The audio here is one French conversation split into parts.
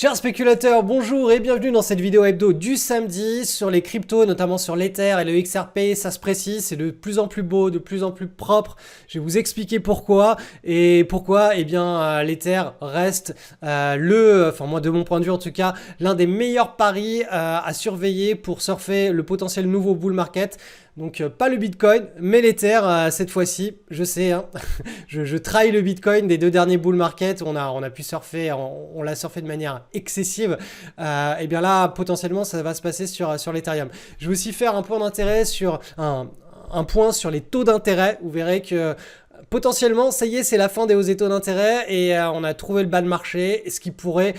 Chers spéculateurs, bonjour et bienvenue dans cette vidéo hebdo du samedi sur les cryptos, notamment sur l'Ether et le XRP. Ça se précise, c'est de plus en plus beau, de plus en plus propre. Je vais vous expliquer pourquoi. Et pourquoi, eh bien, l'Ether reste moi de mon point de vue en tout cas, l'un des meilleurs paris à surveiller pour surfer le potentiel nouveau bull market. Donc pas le Bitcoin, mais l'Ether cette fois-ci, je sais, hein, je trahis le Bitcoin des deux derniers bull market, on a pu surfer, on l'a surfé de manière excessive, et bien là potentiellement ça va se passer sur l'Ethereum. Je vais aussi faire un point d'intérêt sur un point sur les taux d'intérêt, vous verrez que potentiellement ça y est c'est la fin des hausses des taux d'intérêt et on a trouvé le bas de marché, ce qui pourrait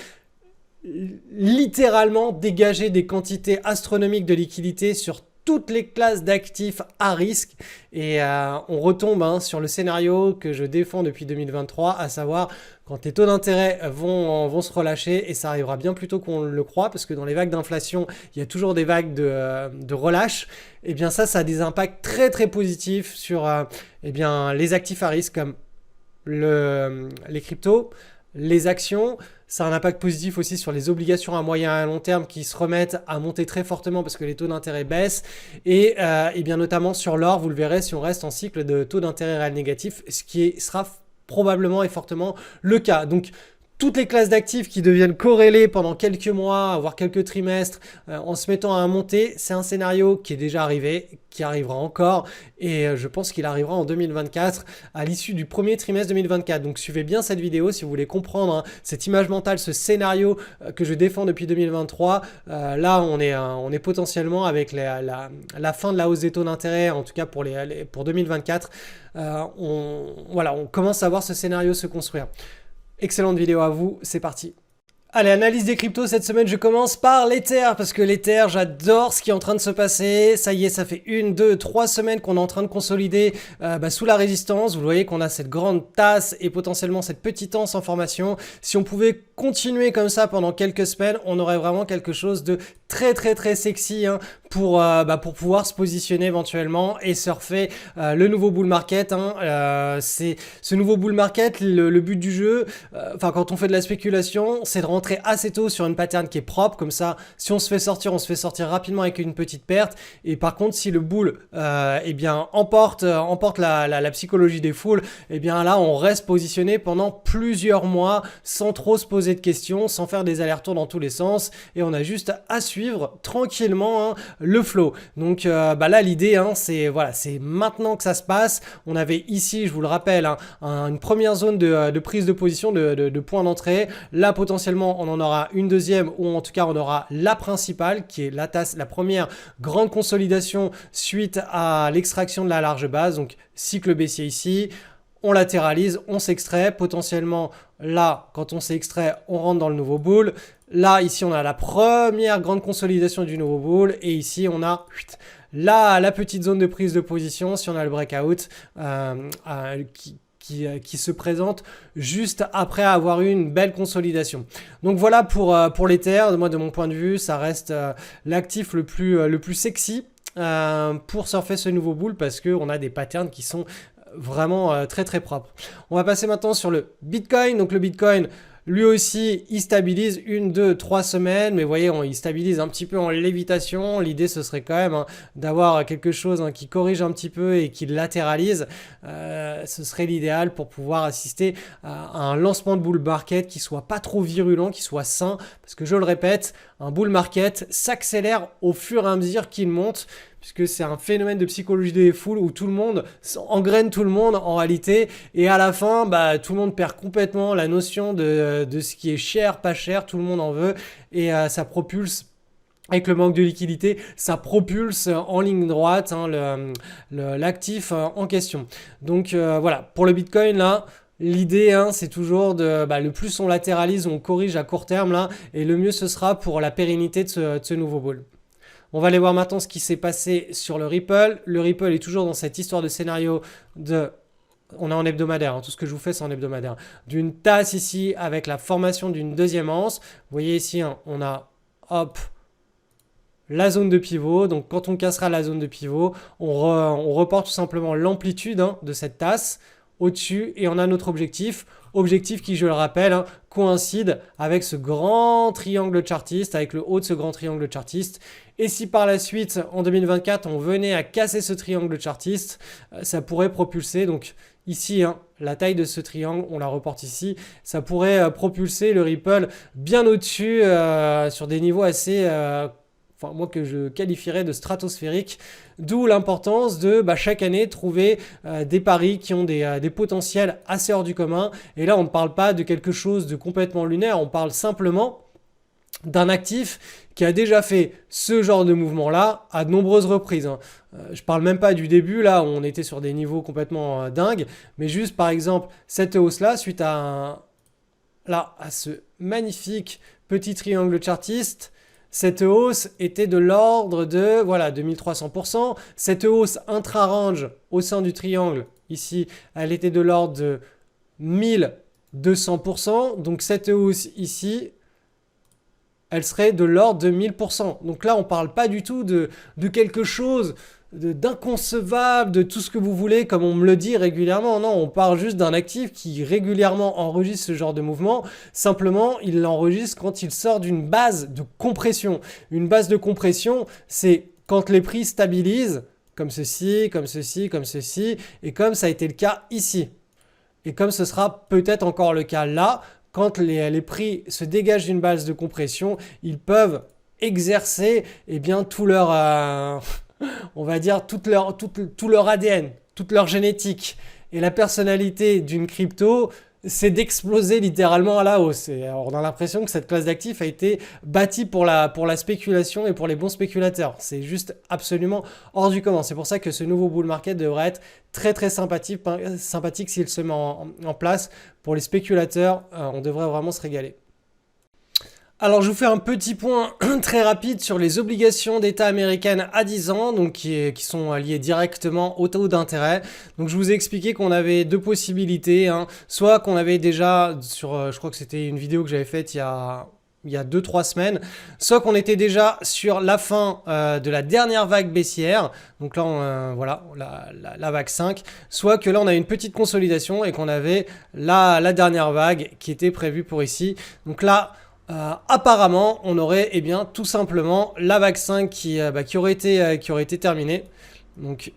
littéralement dégager des quantités astronomiques de liquidités sur toutes les classes d'actifs à risque et on retombe sur le scénario que je défends depuis 2023, à savoir quand les taux d'intérêt vont se relâcher, et ça arrivera bien plus tôt qu'on le croit parce que dans les vagues d'inflation il y a toujours des vagues de relâche, et bien ça a des impacts très très positifs sur les actifs à risque comme les cryptos, les actions. Ça a un impact positif aussi sur les obligations à moyen et à long terme qui se remettent à monter très fortement parce que les taux d'intérêt baissent. Et bien notamment sur l'or, vous le verrez si on reste en cycle de taux d'intérêt réel négatif, ce qui sera probablement et fortement le cas. Donc toutes les classes d'actifs qui deviennent corrélées pendant quelques mois, voire quelques trimestres, en se mettant à monter, c'est un scénario qui est déjà arrivé, qui arrivera encore, et je pense qu'il arrivera en 2024, à l'issue du premier trimestre 2024. Donc suivez bien cette vidéo si vous voulez comprendre cette image mentale, ce scénario que je défends depuis 2023. Là, on est potentiellement avec la fin de la hausse des taux d'intérêt, en tout cas pour 2024. On commence à voir ce scénario se construire. Excellente vidéo à vous, c'est parti. Allez, analyse des cryptos cette semaine, je commence par l'Ether, parce que l'Ether, j'adore ce qui est en train de se passer. Ça y est, ça fait 1, 2, 3 semaines qu'on est en train de consolider sous la résistance. Vous voyez qu'on a cette grande tasse et potentiellement cette petite anse en formation. Si on pouvait continuer comme ça pendant quelques semaines, on aurait vraiment quelque chose de très très très sexy pour pouvoir se positionner éventuellement et surfer le nouveau bull market. C'est ce nouveau bull market, le but du jeu, quand on fait de la spéculation, c'est de rentrer assez tôt sur une pattern qui est propre, comme ça si on se fait sortir rapidement avec une petite perte. Et par contre si le bull emporte la psychologie des foules, et bien là on reste positionné pendant plusieurs mois sans trop se poser de questions, sans faire des allers-retours dans tous les sens, et on a juste à suivre tranquillement le flow. Donc là l'idée c'est maintenant que ça se passe. On avait ici, je vous le rappelle, une première zone de prise de position, de point d'entrée. Là potentiellement on en aura une deuxième, ou en tout cas on aura la principale qui est la première grande consolidation suite à l'extraction de la large base. Donc cycle baissier ici, on latéralise, on s'extrait, potentiellement là quand on s'est extrait on rentre dans le nouveau bull. Là ici on a la première grande consolidation du nouveau bull, et ici on a là la petite zone de prise de position si on a le breakout qui se présente juste après avoir eu une belle consolidation. Donc voilà pour l'Ether. Moi de mon point de vue ça reste l'actif le plus sexy pour surfer ce nouveau bull, parce qu'on a des patterns qui sont vraiment très très propres. On va passer maintenant sur le Bitcoin. Donc le Bitcoin, lui aussi, il stabilise 1, 2, 3 semaines, mais vous voyez, il stabilise un petit peu en lévitation. L'idée, ce serait quand même d'avoir quelque chose qui corrige un petit peu et qui latéralise. Ce serait l'idéal pour pouvoir assister à un lancement de bull market qui soit pas trop virulent, qui soit sain, parce que je le répète, un bull market s'accélère au fur et à mesure qu'il monte, puisque c'est un phénomène de psychologie des foules où tout le monde engraine tout le monde en réalité, et à la fin tout le monde perd complètement la notion de ce qui est cher, pas cher, tout le monde en veut, et ça propulse. Avec le manque de liquidité, ça propulse en ligne droite l'actif en question. Donc voilà, pour le Bitcoin là, l'idée c'est toujours le plus on latéralise, on corrige à court terme là, et le mieux ce sera pour la pérennité de ce nouveau bull. On va aller voir maintenant ce qui s'est passé sur le Ripple. Le Ripple est toujours dans cette histoire de scénario on est en hebdomadaire, tout ce que je vous fais c'est en hebdomadaire. D'une tasse ici avec la formation d'une deuxième anse. Vous voyez ici, on a la zone de pivot. Donc quand on cassera la zone de pivot, on reporte tout simplement l'amplitude de cette tasse. au-dessus et on a notre objectif. Objectif qui, je le rappelle, hein, coïncide avec ce grand triangle chartiste, avec le haut de ce grand triangle chartiste. Et si par la suite, en 2024, on venait à casser ce triangle chartiste, ça pourrait propulser, donc ici, hein, la taille de ce triangle, on la reporte ici, ça pourrait propulser le Ripple bien au-dessus sur des niveaux assez... enfin, moi que je qualifierais de stratosphérique, d'où l'importance de chaque année trouver des paris qui ont des potentiels assez hors du commun. Et là, on ne parle pas de quelque chose de complètement lunaire, on parle simplement d'un actif qui a déjà fait ce genre de mouvement-là à de nombreuses reprises. Hein. Je parle même pas du début, là où on était sur des niveaux complètement dingues, mais juste par exemple cette hausse-là, suite à ce magnifique petit triangle chartiste. Cette hausse était de l'ordre de 2300%. Cette hausse intra-range au sein du triangle, ici, elle était de l'ordre de 1200%. Donc cette hausse ici, elle serait de l'ordre de 1000%. Donc là, on ne parle pas du tout de quelque chose d'inconcevable, de tout ce que vous voulez, comme on me le dit régulièrement. Non, on parle juste d'un actif qui régulièrement enregistre ce genre de mouvement. Simplement, il l'enregistre quand il sort d'une base de compression. Une base de compression, c'est quand les prix stabilisent, comme ceci, comme ceci, comme ceci, et comme ça a été le cas ici. Et comme ce sera peut-être encore le cas là, quand les prix se dégagent d'une base de compression, ils peuvent exercer tout leur, on va dire, tout leur ADN, toute leur génétique. Et la personnalité d'une crypto, c'est d'exploser littéralement à la hausse. Et alors, on a l'impression que cette classe d'actifs a été bâtie pour la spéculation et pour les bons spéculateurs. C'est juste absolument hors du commun. C'est pour ça que ce nouveau bull market devrait être très très sympathique s'il se met en place. Pour les spéculateurs, on devrait vraiment se régaler. Alors je vous fais un petit point très rapide sur les obligations d'État américaines à 10 ans, donc qui sont liées directement au taux d'intérêt. Donc je vous ai expliqué qu'on avait deux possibilités, hein. Soit qu'on avait déjà sur, je crois que c'était une vidéo que j'avais faite il y a 2-3 semaines, soit qu'on était déjà sur la fin de la dernière vague baissière, donc là la vague 5, soit que là on a une petite consolidation et qu'on avait la dernière vague qui était prévue pour ici. Donc là apparemment, on aurait tout simplement la vague 5 qui aurait été terminée. Donc,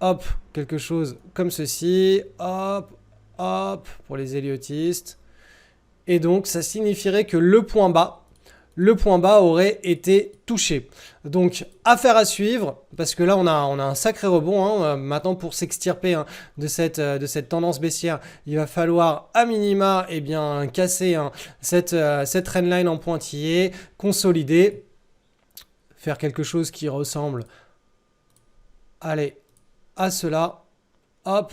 hop, quelque chose comme ceci. Hop, hop, pour les héliotistes. Et donc, ça signifierait que le point bas aurait été touché. Donc, affaire à suivre, parce que là, on a un sacré rebond. Hein. Maintenant, pour s'extirper de cette tendance baissière, il va falloir à minima casser cette trendline en pointillé, consolider, faire quelque chose qui ressemble à cela. Hop.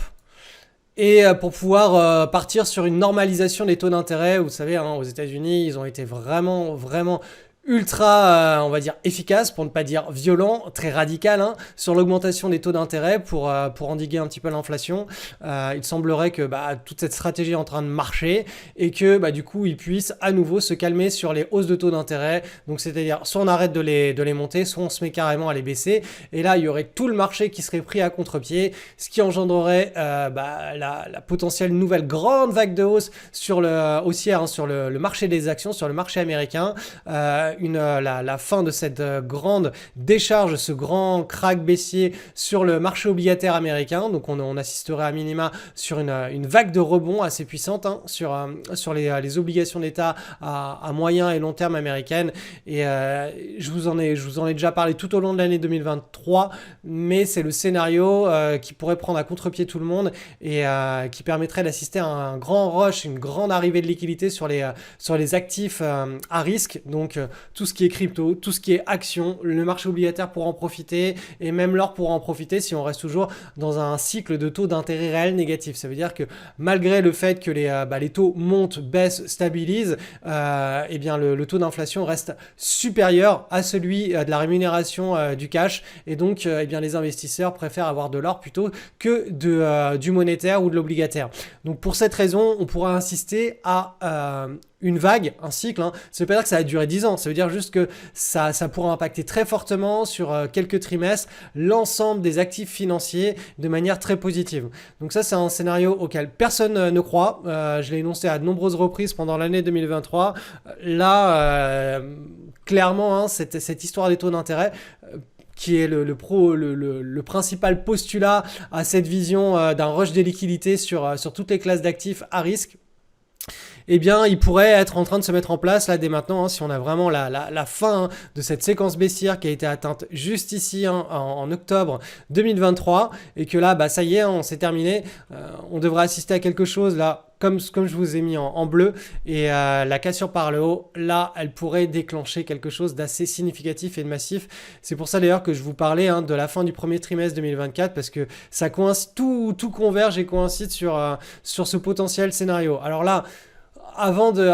Et pour pouvoir partir sur une normalisation des taux d'intérêt, vous savez, aux États-Unis, ils ont été vraiment, vraiment ultra, on va dire, efficace, pour ne pas dire violent, très radical, sur l'augmentation des taux d'intérêt pour endiguer un petit peu l'inflation. Il semblerait que toute cette stratégie est en train de marcher et que du coup, ils puissent à nouveau se calmer sur les hausses de taux d'intérêt. Donc, c'est-à-dire, soit on arrête de les monter, soit on se met carrément à les baisser. Et là, il y aurait tout le marché qui serait pris à contre-pied, ce qui engendrerait la potentielle nouvelle grande vague de hausse haussière sur le marché des actions, sur le marché américain. La fin de cette grande décharge, ce grand crack baissier sur le marché obligataire américain. Donc on assisterait à minima sur une vague de rebond assez puissante sur les obligations d'État à moyen et long terme américaines. Et je vous en ai déjà parlé tout au long de l'année 2023, mais c'est le scénario qui pourrait prendre à contre-pied tout le monde et qui permettrait d'assister à un grand rush, une grande arrivée de liquidité sur les actifs à risque. Donc tout ce qui est crypto, tout ce qui est action, le marché obligataire pourra en profiter et même l'or pourra en profiter si on reste toujours dans un cycle de taux d'intérêt réel négatif. Ça veut dire que malgré le fait que les taux montent, baissent, stabilisent, le taux d'inflation reste supérieur à celui de la rémunération du cash et donc les investisseurs préfèrent avoir de l'or plutôt que du monétaire ou de l'obligataire. Donc pour cette raison, on pourra insister à une vague, un cycle, hein, ça veut pas dire que ça va durer 10 ans, ça veut dire juste que ça pourra impacter très fortement sur quelques trimestres l'ensemble des actifs financiers de manière très positive. Donc ça, c'est un scénario auquel personne ne croit. Je l'ai énoncé à de nombreuses reprises pendant l'année 2023. Là, clairement, hein, cette histoire des taux d'intérêt, qui est le principal postulat à cette vision d'un rush des liquidités sur toutes les classes d'actifs à risque, eh bien, il pourrait être en train de se mettre en place là dès maintenant, hein, si on a vraiment la fin, hein, de cette séquence baissière qui a été atteinte juste ici, hein, en octobre 2023, et que là, ça y est, hein, on s'est terminé. On devrait assister à quelque chose là, comme je vous ai mis en bleu, et la cassure par le haut, là, elle pourrait déclencher quelque chose d'assez significatif et de massif. C'est pour ça d'ailleurs que je vous parlais, hein, de la fin du premier trimestre 2024, parce que ça coïncide, tout converge et coïncide sur ce potentiel scénario. Alors là, avant de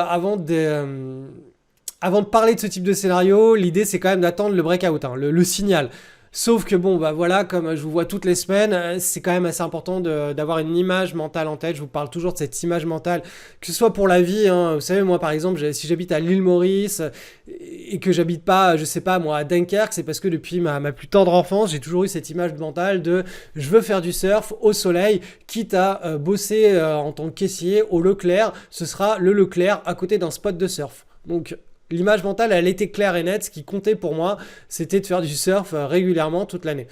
parler de ce type de scénario, l'idée c'est quand même d'attendre le breakout, hein, le signal. Sauf que bon, voilà, comme je vous vois toutes les semaines, c'est quand même assez important d'avoir une image mentale en tête. Je vous parle toujours de cette image mentale, que ce soit pour la vie, hein. Vous savez, moi par exemple, si j'habite à l'île Maurice et que j'habite pas, je sais pas moi, à Dunkerque, c'est parce que depuis ma plus tendre enfance, j'ai toujours eu cette image mentale de je veux faire du surf au soleil, quitte à bosser en tant que caissier au Leclerc. Ce sera le Leclerc à côté d'un spot de surf. Donc l'image mentale, elle était claire et nette. Ce qui comptait pour moi, c'était de faire du surf régulièrement toute l'année.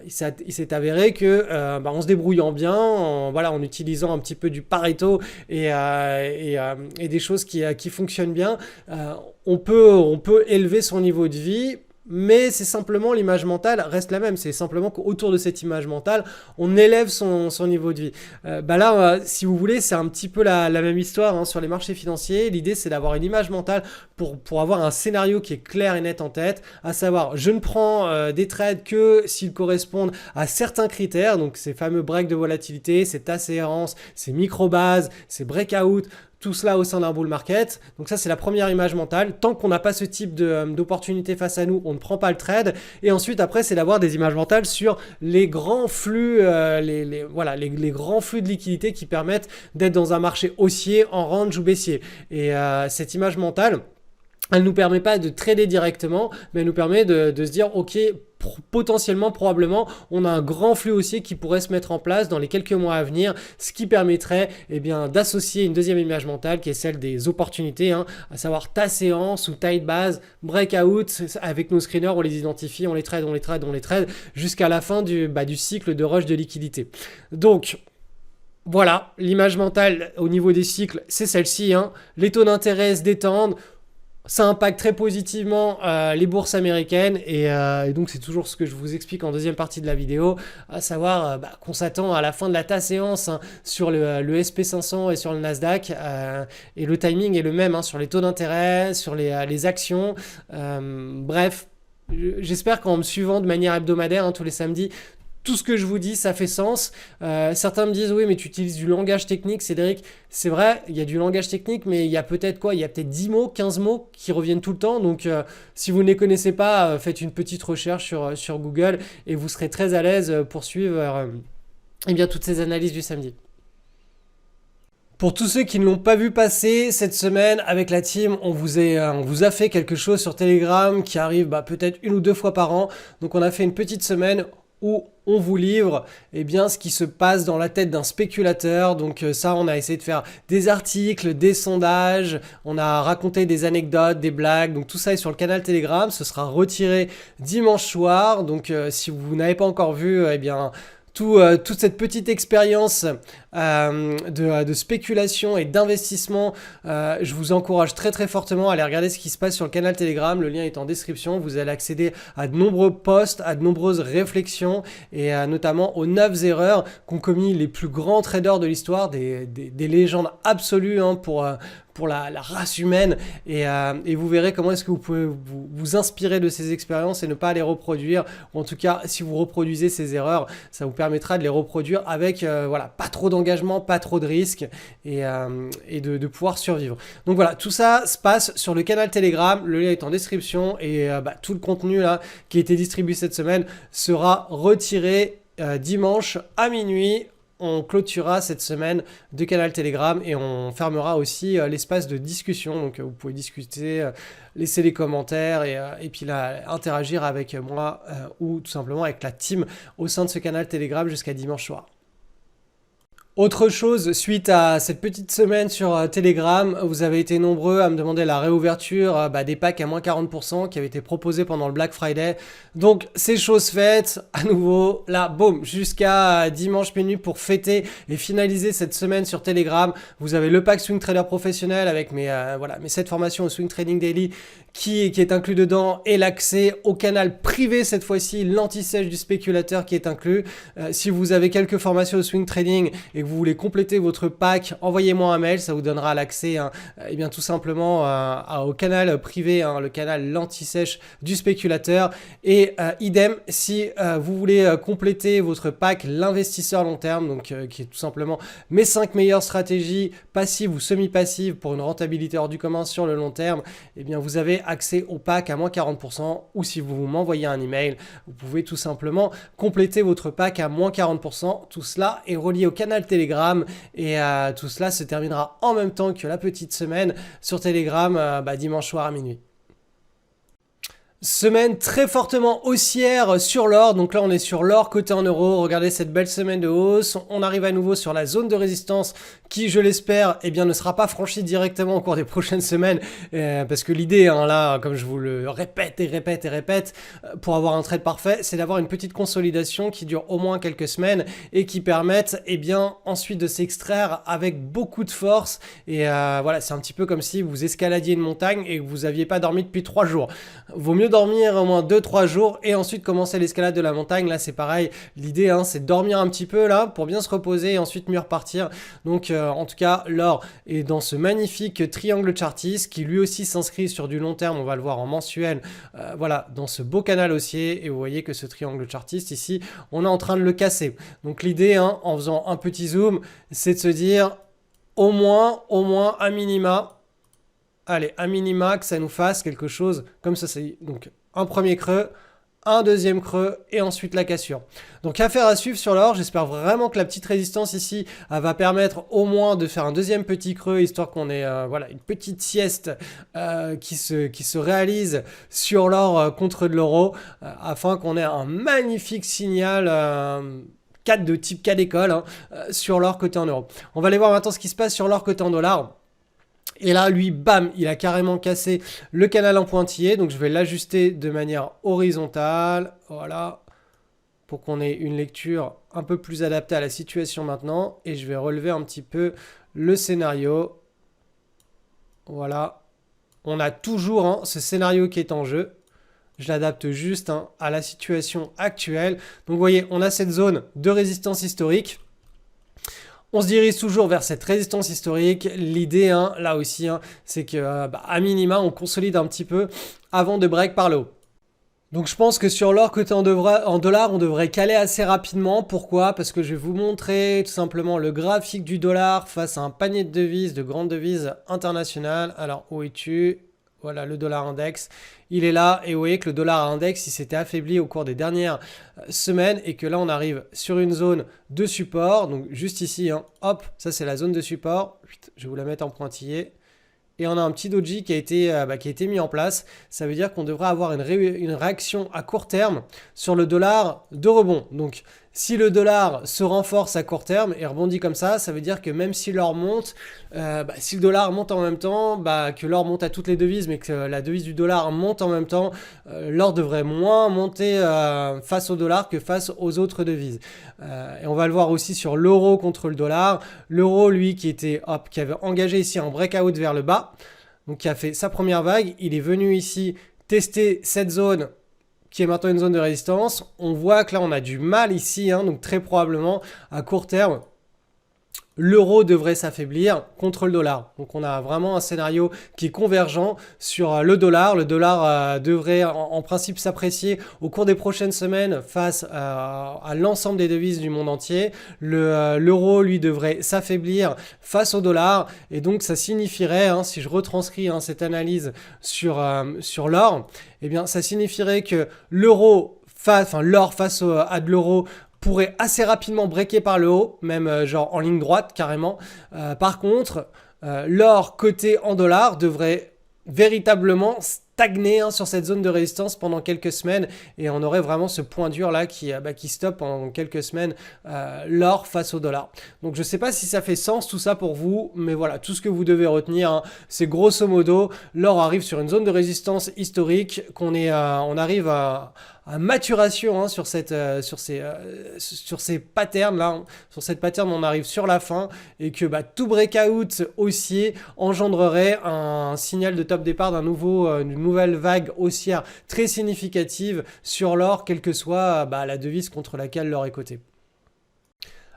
Il s'est avéré que en se débrouillant bien, en utilisant un petit peu du Pareto et des choses qui fonctionnent bien, on peut élever son niveau de vie. Mais c'est simplement, l'image mentale reste la même. C'est simplement qu'autour de cette image mentale, on élève son niveau de vie. Si vous voulez, c'est un petit peu la même histoire, hein, sur les marchés financiers. L'idée, c'est d'avoir une image mentale pour avoir un scénario qui est clair et net en tête, à savoir, je ne prends des trades que s'ils correspondent à certains critères, donc ces fameux breaks de volatilité, ces tasséances, ces micro-bases, ces breakouts, tout cela au sein d'un bull market. Donc ça, c'est la première image mentale. Tant qu'on n'a pas ce type d'opportunité face à nous, on ne prend pas le trade. Et ensuite, après, c'est d'avoir des images mentales sur les grands flux, les grands flux de liquidité qui permettent d'être dans un marché haussier, en range ou baissier. Et cette image mentale, elle ne nous permet pas de trader directement, mais elle nous permet de se dire, ok, potentiellement, probablement, on a un grand flux haussier qui pourrait se mettre en place dans les quelques mois à venir, ce qui permettrait d'associer une deuxième image mentale qui est celle des opportunités, hein, à savoir ta séance ou tight base, breakout. Avec nos screeners, on les identifie, on les trade jusqu'à la fin du cycle de rush de liquidité. Donc, voilà, l'image mentale au niveau des cycles, c'est celle-ci, hein. Les taux d'intérêt se détendent. Ça impacte très positivement les bourses américaines et donc c'est toujours ce que je vous explique en deuxième partie de la vidéo, à savoir qu'on s'attend à la fin de la séance, hein, sur le SP500 et sur le Nasdaq, et le timing est le même, hein, sur les taux d'intérêt, sur les actions. Bref, j'espère qu'en me suivant de manière hebdomadaire, hein, tous les samedis, tout ce que je vous dis, ça fait sens. Certains me disent, oui, mais tu utilises du langage technique, Cédric. C'est vrai, il y a du langage technique, mais il y a peut-être 10 mots, 15 mots qui reviennent tout le temps. Donc, si vous ne les connaissez pas, faites une petite recherche sur Google et vous serez très à l'aise pour suivre toutes ces analyses du samedi. Pour tous ceux qui ne l'ont pas vu passer cette semaine avec la team, on vous a fait quelque chose sur Telegram qui arrive peut-être 1 ou 2 fois par an. Donc, on a fait une petite semaine où on vous livre ce qui se passe dans la tête d'un spéculateur. Donc ça, on a essayé de faire des articles, des sondages, on a raconté des anecdotes, des blagues. Donc tout ça est sur le canal Telegram, ce sera retiré dimanche soir. Donc si vous n'avez pas encore vu, toute cette petite expérience de spéculation et d'investissement, je vous encourage très très fortement à aller regarder ce qui se passe sur le canal Telegram. Le lien est en description. Vous allez accéder à de nombreux posts, à de nombreuses réflexions et notamment aux 9 erreurs qu'ont commis les plus grands traders de l'histoire, des légendes absolues, hein, pour la race humaine, et vous verrez comment est-ce que vous pouvez vous inspirer de ces expériences et ne pas les reproduire, ou en tout cas si vous reproduisez ces erreurs, ça vous permettra de les reproduire avec pas trop d'engagement, pas trop de risques, et de pouvoir survivre. Donc voilà, tout ça se passe sur le canal Telegram, le lien est en description, et tout le contenu là qui a été distribué cette semaine sera retiré dimanche à minuit on clôturera cette semaine de canal Telegram et on fermera aussi l'espace de discussion. Donc vous pouvez discuter, laisser des commentaires et puis là, interagir avec moi ou tout simplement avec la team au sein de ce canal Telegram jusqu'à dimanche soir. Autre chose, suite à cette petite semaine sur Telegram, vous avez été nombreux à me demander la réouverture des packs à moins 40% qui avaient été proposés pendant le Black Friday. Donc c'est chose faite, à nouveau, là, boum, jusqu'à dimanche minuit pour fêter et finaliser cette semaine sur Telegram. Vous avez le pack Swing Trader professionnel avec mes 7 formations au Swing Trading Daily qui est inclus dedans et l'accès au canal privé cette fois-ci, l'anti-sèche du spéculateur qui est inclus. Si vous avez quelques formations au Swing Trading et que vous voulez compléter votre pack, envoyez-moi un mail, ça vous donnera l'accès tout simplement au canal privé, le canal l'anti-sèche du spéculateur. Et idem, si vous voulez compléter votre pack l'investisseur long terme, donc qui est tout simplement mes 5 meilleures stratégies passives ou semi-passives pour une rentabilité hors du commun sur le long terme, eh bien vous avez accès au pack à moins 40%, ou si vous m'envoyez un email, vous pouvez tout simplement compléter votre pack à moins 40%. Tout cela est relié au canal Telegram et tout cela se terminera en même temps que la petite semaine sur Telegram dimanche soir à minuit. Semaine très fortement haussière sur l'or, donc là on est sur l'or coté en euros, regardez cette belle semaine de hausse, on arrive à nouveau sur la zone de résistance qui je l'espère ne sera pas franchie directement au cours des prochaines semaines parce que l'idée là comme je vous le répète pour avoir un trade parfait c'est d'avoir une petite consolidation qui dure au moins quelques semaines et qui permette ensuite de s'extraire avec beaucoup de force et c'est un petit peu comme si vous escaladiez une montagne et que vous n'aviez pas dormi depuis 3 jours. Vaut mieux dormir au moins 2-3 jours et ensuite commencer l'escalade de la montagne. Là c'est pareil, l'idée c'est de dormir un petit peu là pour bien se reposer et ensuite mieux repartir. Donc en tout cas l'or est dans ce magnifique triangle chartiste qui lui aussi s'inscrit sur du long terme, on va le voir en mensuel, dans ce beau canal haussier et vous voyez que ce triangle chartiste ici on est en train de le casser. Donc l'idée en faisant un petit zoom c'est de se dire au moins à minima, allez, à minima que ça nous fasse quelque chose comme ça. Donc un premier creux, un deuxième creux et ensuite la cassure. Donc affaire à suivre sur l'or. J'espère vraiment que la petite résistance ici va permettre au moins de faire un deuxième petit creux histoire qu'on ait une petite sieste qui se réalise sur l'or contre de l'euro afin qu'on ait un magnifique signal 4 de type K d'école sur l'or côté en euros. On va aller voir maintenant ce qui se passe sur l'or côté en dollars. Et là, lui, bam, il a carrément cassé le canal en pointillé. Donc, je vais l'ajuster de manière horizontale. Voilà. Pour qu'on ait une lecture un peu plus adaptée à la situation maintenant. Et je vais relever un petit peu le scénario. Voilà. On a toujours ce scénario qui est en jeu. Je l'adapte juste à la situation actuelle. Donc, vous voyez, on a cette zone de résistance historique. On se dirige toujours vers cette résistance historique. L'idée, là aussi, c'est que à minima, on consolide un petit peu avant de break par le haut. Donc je pense que sur l'or côté en dollars, on devrait caler assez rapidement. Pourquoi? Parce que je vais vous montrer tout simplement le graphique du dollar face à un panier de devises, de grandes devises internationales. Alors, où es-tu? Voilà, le dollar index, il est là et vous voyez que le dollar index, il s'était affaibli au cours des dernières semaines et que là, on arrive sur une zone de support. Donc, juste ici, hop, ça, c'est la zone de support. Je vais vous la mettre en pointillé. Et on a un petit doji qui a été mis en place. Ça veut dire qu'on devrait avoir une réaction à court terme sur le dollar de rebond. Donc, si le dollar se renforce à court terme et rebondit comme ça veut dire que même si l'or monte, si le dollar monte en même temps, que l'or monte à toutes les devises, mais que la devise du dollar monte en même temps, l'or devrait moins monter face au dollar que face aux autres devises. Et on va le voir aussi sur l'euro contre le dollar. L'euro, lui, qui avait engagé ici un breakout vers le bas, donc qui a fait sa première vague, il est venu ici tester cette zone qui est maintenant une zone de résistance. On voit que là, on a du mal ici, donc très probablement, à court terme, l'euro devrait s'affaiblir contre le dollar. Donc, on a vraiment un scénario qui est convergent sur le dollar. Le dollar devrait en principe s'apprécier au cours des prochaines semaines face à l'ensemble des devises du monde entier. L'euro, lui, devrait s'affaiblir face au dollar. Et donc, ça signifierait, si je retranscris cette analyse sur l'or, eh bien, ça signifierait que l'or face à de l'euro pourrait assez rapidement breaker par le haut, même genre en ligne droite carrément. Par contre, l'or coté en dollars devrait véritablement stagner sur cette zone de résistance pendant quelques semaines et on aurait vraiment ce point dur là qui stoppe en quelques semaines l'or face au dollar. Donc je sais pas si ça fait sens tout ça pour vous, mais voilà, tout ce que vous devez retenir, c'est grosso modo l'or arrive sur une zone de résistance historique, on arrive à maturation sur ces patterns là, sur cette pattern on arrive sur la fin et que tout breakout haussier engendrerait un signal de top départ d'une nouvelle vague haussière très significative sur l'or, quelle que soit la devise contre laquelle l'or est coté.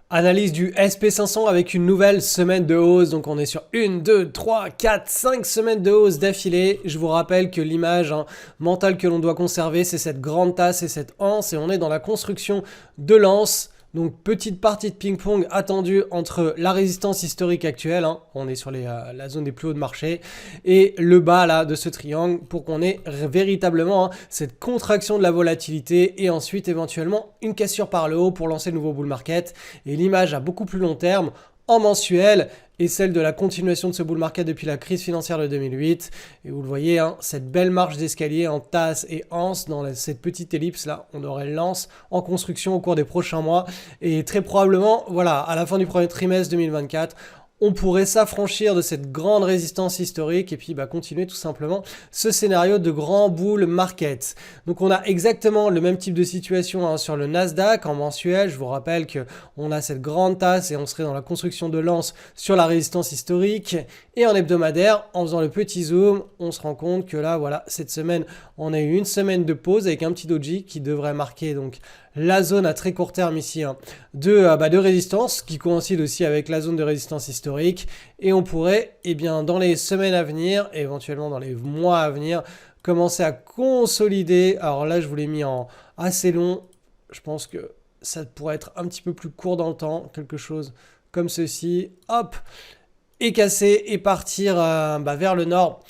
Analyse du SP500 avec une nouvelle semaine de hausse, donc on est sur 1, 2, 3, 4, 5 semaines de hausse d'affilée. Je vous rappelle que l'image mentale que l'on doit conserver, c'est cette grande tasse et cette anse, et on est dans la construction de l'anse. Donc petite partie de ping-pong attendue entre la résistance historique actuelle, on est sur la zone des plus hauts de marché, et le bas là de ce triangle pour qu'on ait véritablement cette contraction de la volatilité et ensuite éventuellement une cassure par le haut pour lancer le nouveau bull market. Et l'image à beaucoup plus long terme en mensuel et celle de la continuation de ce bull market depuis la crise financière de 2008. Et vous le voyez, cette belle marche d'escalier en tasse et anse dans cette petite ellipse là, on aurait l'anse en construction au cours des prochains mois. Et très probablement, voilà, à la fin du premier trimestre 2024, on pourrait s'affranchir de cette grande résistance historique et puis continuer tout simplement ce scénario de grand bull market. Donc on a exactement le même type de situation sur le Nasdaq en mensuel. Je vous rappelle qu'on a cette grande tasse et on serait dans la construction de l'anse sur la résistance historique. Et en hebdomadaire, en faisant le petit zoom, on se rend compte que là, voilà, cette semaine, on a eu une semaine de pause avec un petit doji qui devrait marquer donc la zone à très court terme ici de résistance qui coïncide aussi avec la zone de résistance historique et on pourrait dans les semaines à venir, éventuellement dans les mois à venir, commencer à consolider. Alors là je vous l'ai mis en assez long, je pense que ça pourrait être un petit peu plus court dans le temps, quelque chose comme ceci, hop, et casser et partir vers le nord.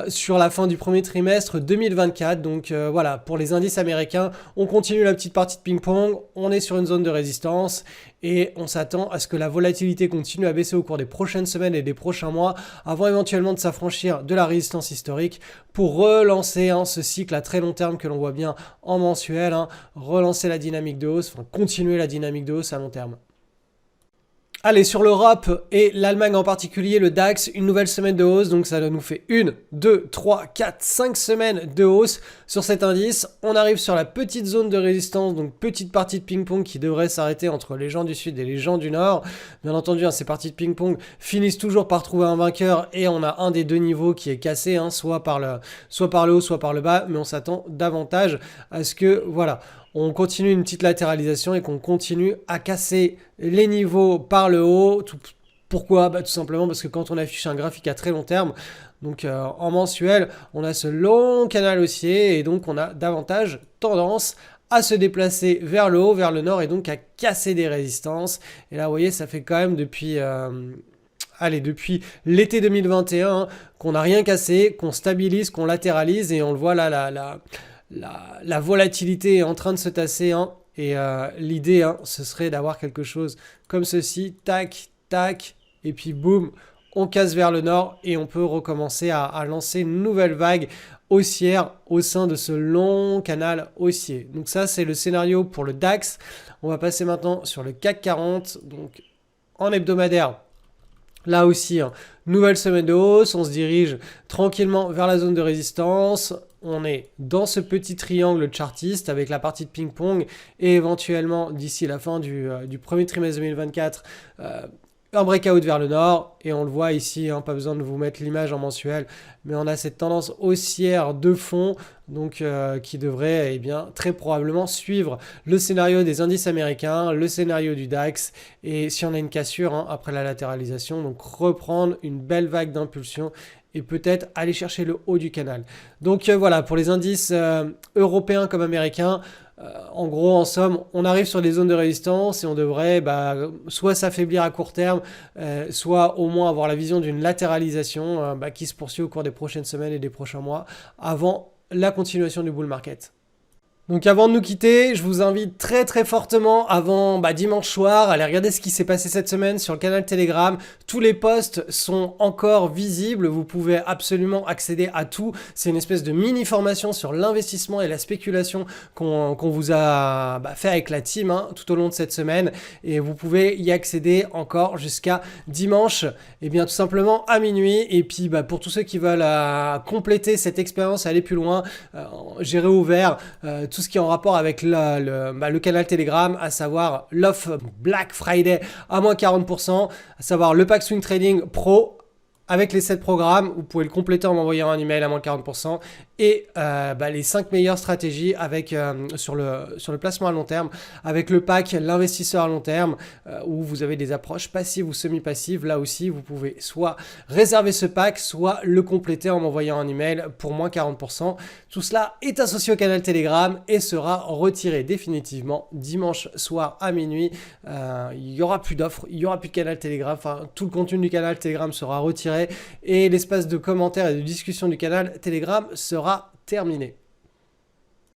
Sur la fin du premier trimestre 2024. Donc voilà, pour les indices américains, on continue la petite partie de ping-pong, on est sur une zone de résistance et on s'attend à ce que la volatilité continue à baisser au cours des prochaines semaines et des prochains mois avant éventuellement de s'affranchir de la résistance historique pour relancer ce cycle à très long terme que l'on voit bien en mensuel, relancer la dynamique de hausse, continuer la dynamique de hausse à long terme. Allez, sur l'Europe et l'Allemagne en particulier, le DAX, une nouvelle semaine de hausse. Donc ça nous fait 1, 2, 3, 4, 5 semaines de hausse sur cet indice. On arrive sur la petite zone de résistance, donc petite partie de ping-pong qui devrait s'arrêter entre les gens du Sud et les gens du Nord. Bien entendu, ces parties de ping-pong finissent toujours par trouver un vainqueur et on a un des deux niveaux qui est cassé, soit par le haut, soit par le bas. Mais on s'attend davantage à ce que, voilà, on continue une petite latéralisation et qu'on continue à casser les niveaux par le haut. Pourquoi ? Tout simplement parce que quand on affiche un graphique à très long terme, donc en mensuel, on a ce long canal haussier et donc on a davantage tendance à se déplacer vers le haut, vers le nord et donc à casser des résistances. Et là, vous voyez, ça fait quand même depuis l'été 2021 qu'on n'a rien cassé, qu'on stabilise, qu'on latéralise et on le voit là, la volatilité est en train de se tasser et l'idée ce serait d'avoir quelque chose comme ceci, tac, tac, et puis boum, on casse vers le nord et on peut recommencer à lancer une nouvelle vague haussière au sein de ce long canal haussier. Donc ça c'est le scénario pour le DAX. On va passer maintenant sur le CAC 40, donc en hebdomadaire. Là aussi, nouvelle semaine de hausse, on se dirige tranquillement vers la zone de résistance. On est dans ce petit triangle chartiste avec la partie de ping-pong et éventuellement d'ici la fin du premier trimestre 2024, un breakout vers le nord. Et on le voit ici, pas besoin de vous mettre l'image en mensuel, mais on a cette tendance haussière de fond donc qui devrait très probablement suivre le scénario des indices américains, le scénario du DAX et si on a une cassure après la latéralisation, donc reprendre une belle vague d'impulsion et peut-être aller chercher le haut du canal. Donc voilà, pour les indices européens comme américains, en gros, en somme, on arrive sur des zones de résistance et on devrait soit s'affaiblir à court terme, soit au moins avoir la vision d'une latéralisation qui se poursuit au cours des prochaines semaines et des prochains mois avant la continuation du bull market. Donc avant de nous quitter, je vous invite très très fortement avant dimanche soir à aller regarder ce qui s'est passé cette semaine sur le canal Telegram. Tous les posts sont encore visibles, vous pouvez absolument accéder à tout. C'est une espèce de mini formation sur l'investissement et la spéculation qu'on vous a fait avec la team tout au long de cette semaine. Et vous pouvez y accéder encore jusqu'à dimanche, et bien tout simplement à minuit. Et puis pour tous ceux qui veulent compléter cette expérience, aller plus loin, j'ai réouvert tout ce qui est en rapport avec le canal Telegram, à savoir l'offre Black Friday à moins 40%, à savoir le pack Swing Trading Pro avec les 7 programmes. Vous pouvez le compléter en m'envoyant un email à moins 40%, et les 5 meilleures stratégies avec, sur le placement à long terme, avec le pack l'investisseur à long terme, où vous avez des approches passives ou semi-passives. Là aussi, vous pouvez soit réserver ce pack, soit le compléter en m'envoyant un email pour moins 40%. Tout cela est associé au canal Telegram et sera retiré définitivement dimanche soir à minuit. Il n'y aura plus d'offres, il n'y aura plus de canal Telegram, enfin tout le contenu du canal Telegram sera retiré et l'espace de commentaires et de discussion du canal Telegram sera terminé.